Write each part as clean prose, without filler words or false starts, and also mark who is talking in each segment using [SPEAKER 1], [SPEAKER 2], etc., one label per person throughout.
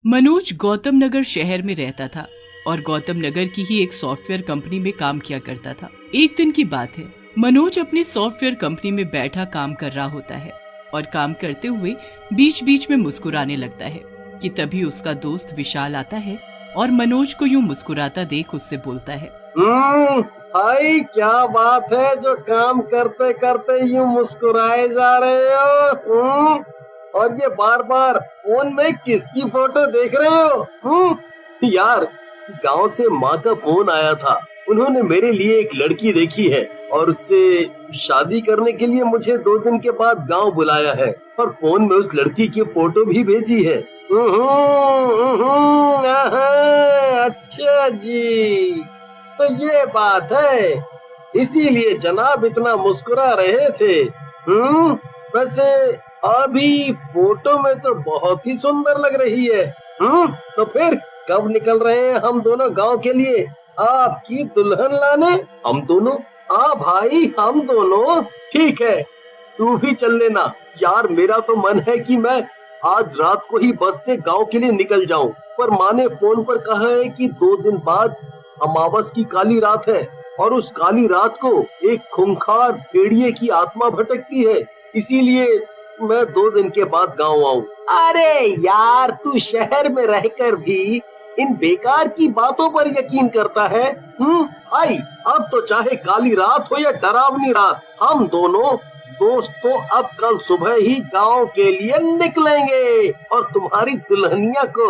[SPEAKER 1] मनोज गौतम नगर शहर में रहता था और गौतम नगर की ही एक सॉफ्टवेयर कंपनी में काम किया करता था। एक दिन की बात है, मनोज अपनी सॉफ्टवेयर कंपनी में बैठा काम कर रहा होता है और काम करते हुए बीच बीच में मुस्कुराने लगता है कि तभी उसका दोस्त विशाल आता है और मनोज को यूं मुस्कुराता देख उससे बोलता है,
[SPEAKER 2] भाई क्या बात है जो काम करते करते यूं मुस्कुराए जा रहे हो? और ये बार बार फोन में किसकी फोटो देख रहे हो? यार, गांव से माँ का फोन आया था। उन्होंने मेरे लिए एक लड़की देखी है और उससे शादी करने के लिए मुझे 2 दिन के बाद गांव बुलाया है और फोन में उस लड़की की फोटो भी भेजी है। अच्छा जी, तो ये बात है, इसीलिए जनाब इतना मुस्कुरा रहे थे। वैसे अभी फोटो में तो बहुत ही सुंदर लग रही है। तो फिर कब निकल रहे हैं हम दोनों गांव के लिए आपकी दुल्हन लाने? हम दोनों? हाँ भाई, हम दोनों। ठीक है, तू भी चल लेना। यार, मेरा तो मन है कि मैं आज रात को ही बस से गांव के लिए निकल जाऊं, पर माँ ने फोन पर कहा है कि 2 दिन बाद अमावस की काली रात है और उस काली रात को एक खूंखार भेड़िए की आत्मा भटकती है, इसीलिए मैं 2 दिन के बाद गांव आऊं। अरे यार, तू शहर में रहकर भी इन बेकार की बातों पर यकीन करता है? भाई, अब तो चाहे काली रात हो या डरावनी रात, हम दोनों दोस्त तो अब कल सुबह ही गांव के लिए निकलेंगे और तुम्हारी दुल्हनिया को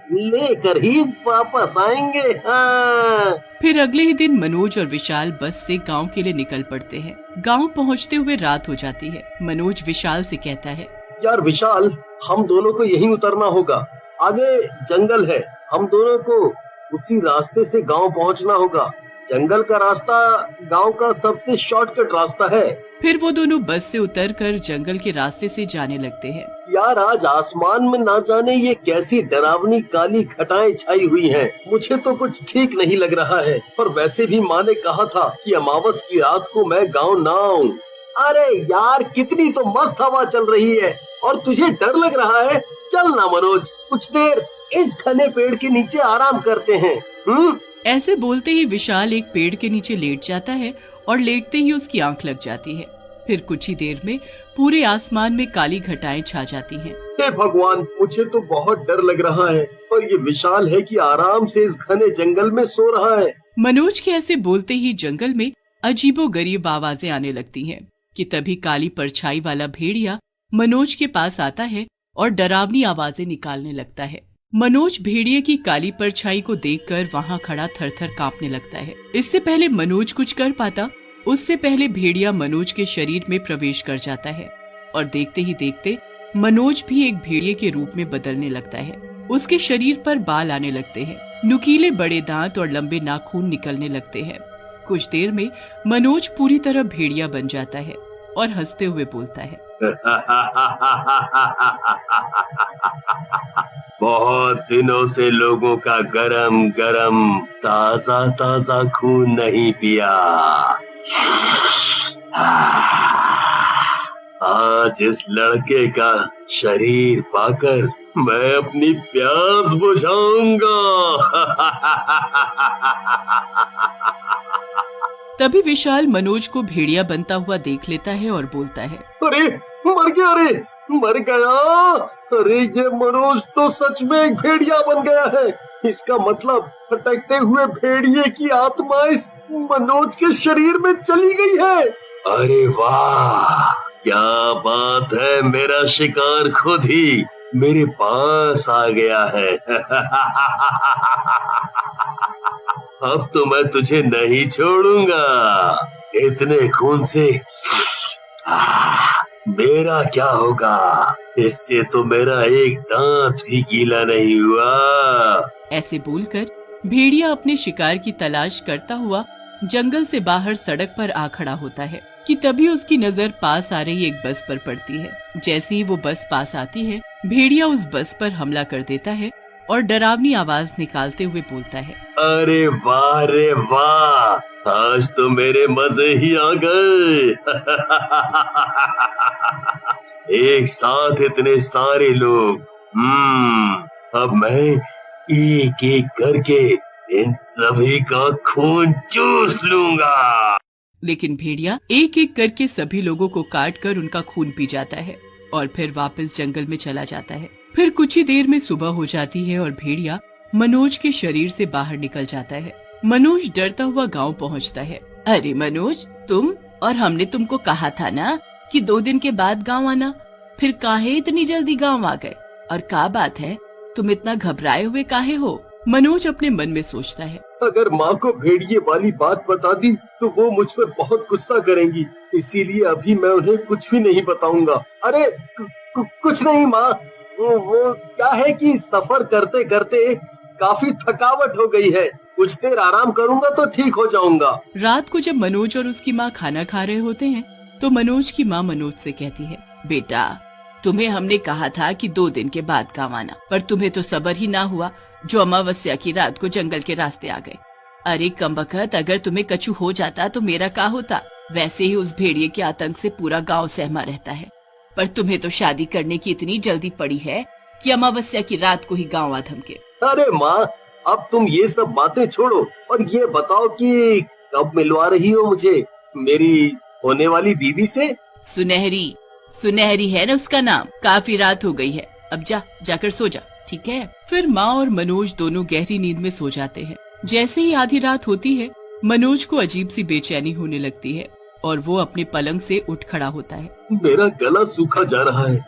[SPEAKER 2] लेकर ही वापस आएंगे। हाँ।
[SPEAKER 1] फिर अगले ही दिन मनोज और विशाल बस से गांव के लिए निकल पड़ते हैं। गांव पहुंचते हुए रात हो जाती है। मनोज विशाल से कहता है,
[SPEAKER 2] यार विशाल, हम दोनों को यहीं उतरना होगा। आगे जंगल है, हम दोनों को उसी रास्ते से गांव पहुंचना होगा। जंगल का रास्ता गांव का सबसे शॉर्टकट रास्ता है।
[SPEAKER 1] फिर वो दोनों बस से उतरकर जंगल के रास्ते से जाने लगते हैं।
[SPEAKER 2] यार, आज आसमान में ना जाने ये कैसी डरावनी काली घटाएं छाई हुई हैं। मुझे तो कुछ ठीक नहीं लग रहा है। और वैसे भी माँ ने कहा था कि अमावस की रात को मैं गांव ना आऊं। अरे यार, कितनी तो मस्त हवा चल रही है और तुझे डर लग रहा है। चल ना मनोज, कुछ देर इस घने पेड़ के नीचे आराम करते हैं।
[SPEAKER 1] ऐसे बोलते ही विशाल एक पेड़ के नीचे लेट जाता है और लेटते ही उसकी आंख लग जाती है। फिर कुछ ही देर में पूरे आसमान में काली घटाएं छा जाती हैं।
[SPEAKER 2] हे भगवान, मुझे तो बहुत डर लग रहा है और ये विशाल है कि आराम से इस घने जंगल में सो रहा है।
[SPEAKER 1] मनोज के ऐसे बोलते ही जंगल में अजीबोगरीब आवाजें आने लगती हैं कि तभी काली परछाई वाला भेड़िया मनोज के पास आता है और डरावनी आवाजें निकालने लगता है। मनोज भेड़िए की काली परछाई को देखकर वहां खड़ा थर-थर कांपने लगता है। इससे पहले मनोज कुछ कर पाता, उससे पहले भेड़िया मनोज के शरीर में प्रवेश कर जाता है और देखते ही देखते मनोज भी एक भेड़िए के रूप में बदलने लगता है। उसके शरीर पर बाल आने लगते हैं, नुकीले बड़े दांत और लंबे नाखून निकलने लगते हैं। कुछ देर में मनोज पूरी तरह भेड़िया बन जाता है और हंसते हुए बोलता है,
[SPEAKER 2] बहुत दिनों से लोगों का गरम गरम ताजा ताजा खून नहीं पिया। आज इस लड़के का शरीर पाकर मैं अपनी प्यास बुझाऊंगा।
[SPEAKER 1] तभी विशाल मनोज को भेड़िया बनता हुआ देख लेता है और बोलता है,
[SPEAKER 2] अरे मर गया, अरे मर गया। अरे ये मनोज तो सच में एक भेड़िया बन गया है। इसका मतलब भटकते हुए भेड़िए की आत्मा इस मनोज के शरीर में चली गई है। अरे वाह, क्या बात है, मेरा शिकार खुद ही मेरे पास आ गया है। अब तो मैं तुझे नहीं छोड़ूंगा। इतने खून से मेरा क्या होगा? इससे तो मेरा एक दांत भी गीला नहीं हुआ।
[SPEAKER 1] ऐसे बोलकर भेड़िया अपने शिकार की तलाश करता हुआ जंगल से बाहर सड़क पर आ खड़ा होता है कि तभी उसकी नजर पास आ रही एक बस पर पड़ती है। जैसे ही वो बस पास आती है, भेड़िया उस बस पर हमला कर देता है और डरावनी आवाज निकालते हुए बोलता है,
[SPEAKER 2] अरे वाह रे वाह, आज तो मेरे मजे ही आ गए। एक साथ इतने सारे लोग। अब मैं एक एक करके इन सभी का खून चूस लूंगा।
[SPEAKER 1] लेकिन भेड़िया एक एक करके सभी लोगों को काट कर उनका खून पी जाता है और फिर वापस जंगल में चला जाता है। फिर कुछ ही देर में सुबह हो जाती है और भेड़िया मनोज के शरीर से बाहर निकल जाता है। मनोज डरता हुआ गांव पहुंचता है। अरे मनोज, तुम? और हमने तुमको कहा था ना कि 2 दिन के बाद गांव आना, फिर काहे इतनी जल्दी गांव आ गए? और क्या बात है, तुम इतना घबराए हुए काहे हो? मनोज अपने मन में सोचता है।
[SPEAKER 2] अगर माँ को भेड़िए वाली बात बता दी तो वो मुझ पर बहुत गुस्सा करेंगी, इसीलिए अभी मैं उन्हें कुछ भी नहीं बताऊंगा। अरे कुछ नहीं माँ, वो क्या है कि सफर करते करते काफी थकावट हो गई है, कुछ देर आराम करूंगा तो ठीक हो जाऊंगा।
[SPEAKER 1] रात को जब मनोज और उसकी माँ खाना खा रहे होते हैं तो मनोज की माँ मनोज से कहती है, बेटा तुम्हें हमने कहा था कि 2 दिन के बाद गाँव आना, पर तुम्हें तो सब्र ही ना हुआ जो अमावस्या की रात को जंगल के रास्ते आ गए। अरे कमबख्त, अगर तुम्हें कछु हो जाता तो मेरा क्या होता? वैसे ही उस भेड़िए के आतंक से पूरा गांव सहमा रहता है, पर तुम्हें तो शादी करने की इतनी जल्दी पड़ी है कि अमावस्या की रात को ही गांव आ धमके।
[SPEAKER 2] अरे माँ, अब तुम ये सब बातें छोड़ो और ये बताओ कि कब मिलवा रही हो मुझे मेरी होने वाली दीदी से?
[SPEAKER 1] सुनहरी है ना उसका नाम। काफी रात हो गई है, अब जाकर सो जा, ठीक है? फिर माँ और मनोज दोनों गहरी नींद में सो जाते हैं। जैसे ही आधी रात होती है मनोज को अजीब सी बेचैनी होने लगती है और वो अपने पलंग से उठ खड़ा होता है।
[SPEAKER 2] मेरा गला सूखा जा रहा है,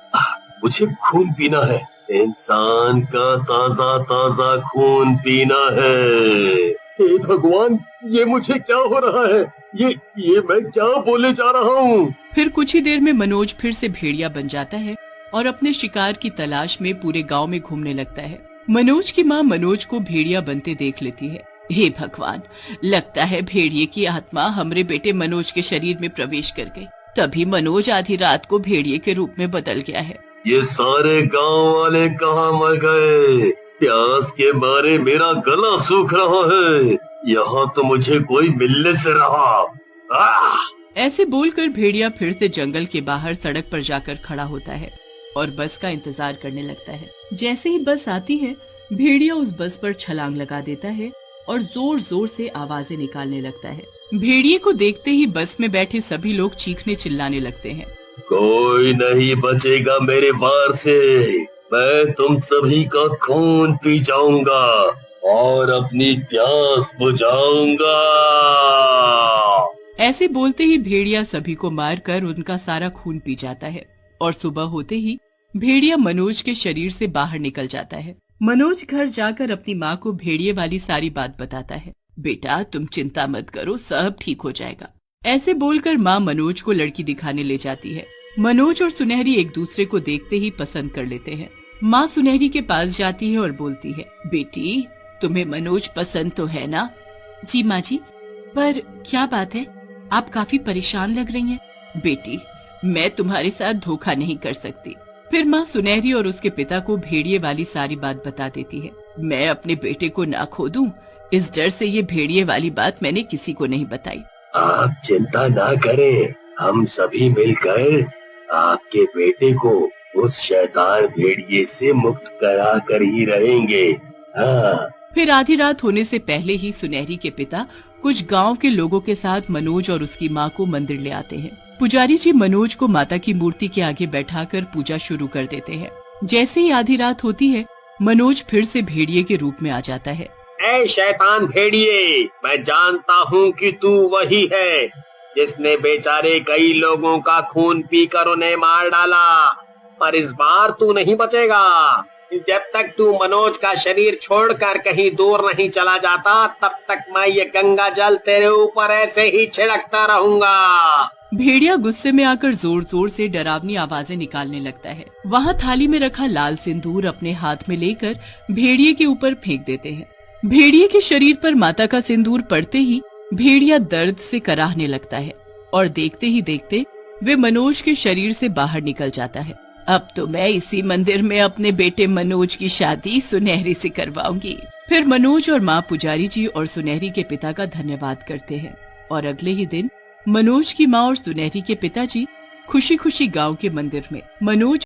[SPEAKER 2] मुझे खून पीना है, इंसान का ताजा ताजा खून पीना है। हे भगवान, ये मुझे क्या हो रहा है? ये मैं क्या बोले जा रहा हूँ?
[SPEAKER 1] फिर कुछ ही देर में मनोज फिर से भेड़िया बन जाता है और अपने शिकार की तलाश में पूरे गांव में घूमने लगता है। मनोज की माँ मनोज को भेड़िया बनते देख लेती है। हे भगवान, लगता है भेड़िए की आत्मा हमरे बेटे मनोज के शरीर में प्रवेश कर गई, तभी मनोज आधी रात को भेड़िए के रूप में बदल गया है।
[SPEAKER 2] ये सारे गांव वाले कहाँ मर गए? प्यास के मारे मेरा गला सूख रहा है, यहाँ तो मुझे कोई मिलने से रहा।
[SPEAKER 1] ऐसे बोलकर भेड़िया फिर से जंगल के बाहर सड़क पर जाकर खड़ा होता है और बस का इंतजार करने लगता है। जैसे ही बस आती है भेड़िया उस बस पर छलांग लगा देता है और जोर जोर से आवाजें निकालने लगता है। भेड़िए को देखते ही बस में बैठे सभी लोग चीखने चिल्लाने लगते हैं।
[SPEAKER 2] कोई नहीं बचेगा मेरे वार से, मैं तुम सभी का खून पी जाऊंगा और अपनी प्यास बुझाऊंगा।
[SPEAKER 1] ऐसे बोलते ही भेड़िया सभी को मारकर उनका सारा खून पी जाता है और सुबह होते ही भेड़िया मनोज के शरीर से बाहर निकल जाता है। मनोज घर जाकर अपनी माँ को भेड़िए वाली सारी बात बताता है। बेटा तुम चिंता मत करो, सब ठीक हो जाएगा। ऐसे बोलकर माँ मनोज को लड़की दिखाने ले जाती है। मनोज और सुनहरी एक दूसरे को देखते ही पसंद कर लेते हैं। माँ सुनहरी के पास जाती है और बोलती है, बेटी तुम्हें मनोज पसंद तो है ना? जी माँ जी, पर क्या बात है, आप काफी परेशान लग रही हैं। बेटी मैं तुम्हारे साथ धोखा नहीं कर सकती। फिर माँ सुनहरी और उसके पिता को भेड़िए वाली सारी बात बता देती है। मैं अपने बेटे को ना खो दूं, इस डर से ये भेड़िए वाली बात मैंने किसी को नहीं बताई।
[SPEAKER 2] आप चिंता ना करें, हम सभी मिलकर आपके बेटे को उस शैतान भेड़िए से मुक्त करा कर ही रहेंगे। हाँ।
[SPEAKER 1] फिर आधी रात होने से पहले ही सुनहरी के पिता कुछ गांव के लोगों के साथ मनोज और उसकी माँ को मंदिर ले आते हैं। पुजारी जी मनोज को माता की मूर्ति के आगे बैठाकर पूजा शुरू कर देते हैं। जैसे ही आधी रात होती है मनोज फिर से भेड़िए के रूप में आ जाता है।
[SPEAKER 2] ऐ शैतान भेड़िए, मैं जानता हूँ कि तू वही है जिसने बेचारे कई लोगों का खून पीकर उन्हें मार डाला, पर इस बार तू नहीं बचेगा। जब तक तू मनोज का शरीर छोड़कर कहीं दूर नहीं चला जाता तब तक मैं ये गंगा जल तेरे ऊपर ऐसे ही छिड़कता रहूंगा।
[SPEAKER 1] भेड़िया गुस्से में आकर जोर जोर से डरावनी आवाजें निकालने लगता है। वहाँ थाली में रखा लाल सिंदूर अपने हाथ में लेकर भेड़िए के ऊपर फेंक देते हैं। भेड़िए के शरीर पर माता का सिंदूर पड़ते ही भेड़िया दर्द से कराहने लगता है और देखते ही देखते वे मनोज के शरीर से बाहर निकल जाता है। अब तो मैं इसी मंदिर में अपने बेटे मनोज की शादी सुनहरी से करवाऊंगी। फिर मनोज और माँ पुजारी जी और सुनहरी के पिता का धन्यवाद करते हैं और अगले ही दिन मनोज की माँ और सुनहरी के पिताजी खुशी खुशी गांव के मंदिर में मनोज